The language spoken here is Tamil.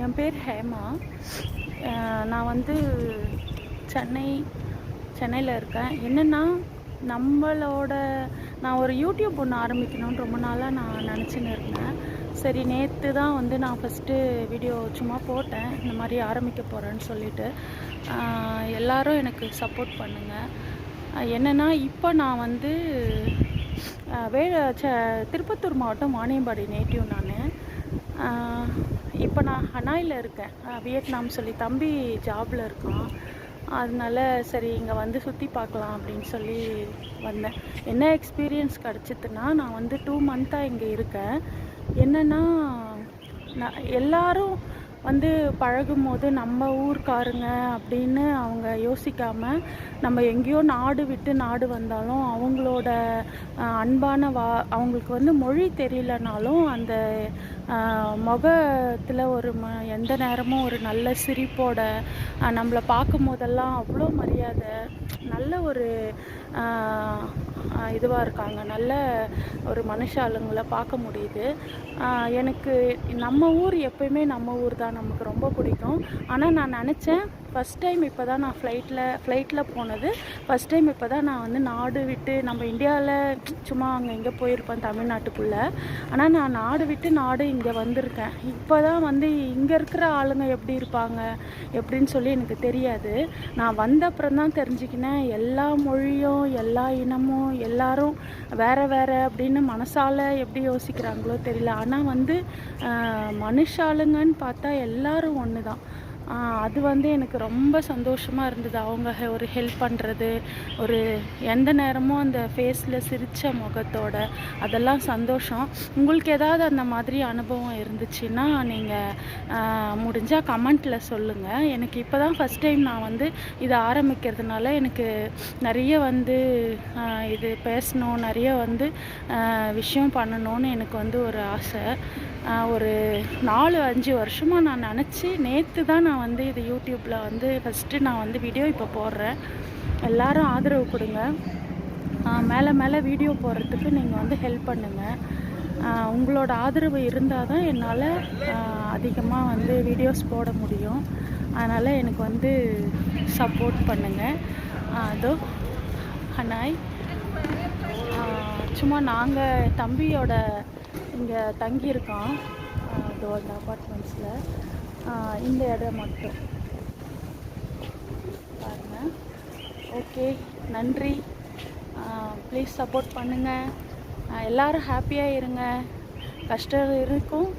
என் பேர் ஹேமா. நான் வந்து சென்னையில் இருக்கேன். என்னென்னா நான் ஒரு யூடியூப் ஒன்று ஆரம்பிக்கணும்னு ரொம்ப நாளாக நான் நினச்சின்னு இருந்தேன். சரி, நேற்று தான் வந்து நான் ஃபஸ்ட்டு வீடியோ சும்மா போட்டேன், இந்த மாதிரி ஆரம்பிக்க போகிறேன்னு சொல்லிட்டு. எல்லோரும் எனக்கு சப்போர்ட் பண்ணுங்கள். என்னென்னா இப்போ நான் வந்து திருப்பத்தூர் மாவட்டம் வாணியம்பாடி நேட்டிவ் நான். இப்போ நான் ஹனாயில் இருக்கேன். வியட்நாம் சொல்லி தம்பி ஜாபில் இருக்கான். அதனால சரி இங்கே வந்து சுற்றி பார்க்கலாம் அப்படின்னு சொல்லி வந்தேன். என்ன எக்ஸ்பீரியன்ஸ் கிடச்சிதுன்னா, நான் வந்து 2 மந்த்தாக இங்கே இருக்கேன். என்னென்னா எல்லோரும் வந்து பழகும் போது நம்ம ஊர்க்காருங்க அப்படின்னு அவங்க யோசிக்காமல், நம்ம எங்கேயோ நாடு விட்டு நாடு வந்தாலும் அவங்களோட அன்பான அவங்களுக்கு வந்து மொழி தெரியலனாலும் அந்த முகத்தில் எந்த நேரமும் ஒரு நல்ல சிரிப்போட நம்மளை பார்க்கும் போதெல்லாம் அவ்வளோ மரியாதை, நல்ல ஒரு இதுவாக இருக்காங்க. நல்ல ஒரு மனுஷாளுங்களை பார்க்க முடியுது. எனக்கு நம்ம ஊர் எப்போயுமே நம்ம ஊர் தான் நமக்கு ரொம்ப பிடிக்கும். ஆனால் நான் நினச்சேன் ஃபஸ்ட் டைம் இப்போ தான் நான் ஃப்ளைட்டில் போனது. ஃபஸ்ட் டைம் இப்போ தான் நான் வந்து நாடு விட்டு, நம்ம இந்தியாவில் சும்மா அங்கே இங்கே போயிருப்பேன் தமிழ்நாட்டுக்குள்ளே. ஆனால் நான் நாடு விட்டு நாடு இங்கே வந்திருக்கேன். இப்போ தான் வந்து இங்கே இருக்கிற ஆளுங்க எப்படி இருப்பாங்க எப்படின்னு சொல்லி எனக்கு தெரியாது. நான் வந்த அப்புறம் தான் தெரிஞ்சுக்கினேன், எல்லா மொழியும் எல்லா இனமும் எல்லாரும் வேறு வேறு அப்படின்னு மனசால் எப்படி யோசிக்கிறாங்களோ தெரியல. ஆனால் வந்து மனுஷாளுங்கன்னு பார்த்தா எல்லோரும் ஒன்று தான். அது வந்து எனக்கு ரொம்ப சந்தோஷமாக இருந்தது. அவங்க ஒரு ஹெல்ப் பண்ணுறது, ஒரு எந்த நேரமும் அந்த ஃபேஸில் சிரித்த முகத்தோட, அதெல்லாம் சந்தோஷம். உங்களுக்கு ஏதாவது அந்த மாதிரி அனுபவம் இருந்துச்சுன்னா நீங்கள் முடிஞ்சால் கமெண்ட்டில் சொல்லுங்கள். எனக்கு இப்போ தான் ஃபஸ்ட் டைம் நான் வந்து இதை ஆரம்பிக்கிறதுனால எனக்கு நிறைய வந்து இது பேசணும், நிறைய வந்து விஷயம் பண்ணணும்னு எனக்கு வந்து ஒரு ஆசை. ஒரு 4-5 வருஷமாக நான் நினச்சி நேற்று தான் நான் வந்து இது யூடியூப்பில் வந்து ஃபஸ்ட்டு நான் வந்து வீடியோ இப்போ போடுறேன். எல்லோரும் ஆதரவு கொடுங்க. மேலே வீடியோ போடுறதுக்கு நீங்கள் வந்து ஹெல்ப் பண்ணுங்கள். உங்களோட ஆதரவு இருந்தால் தான் என்னால் அதிகமாக வந்து வீடியோஸ் போட முடியும். அதனால் எனக்கு வந்து சப்போர்ட் பண்ணுங்கள். அதோ ஹனாய் சும்மா நாங்கள் தம்பியோட இங்கே தங்கியிருக்கோம். அதோ அந்த அப்பார்ட்மெண்ட்ஸில் இந்த இடம் மட்டும் பாருங்கள். ஓகே, நன்றி. ப்ளீஸ் சப்போர்ட் பண்ணுங்கள். எல்லோரும் ஹாப்பியாக இருங்க. கஷ்டம் இருக்கும்,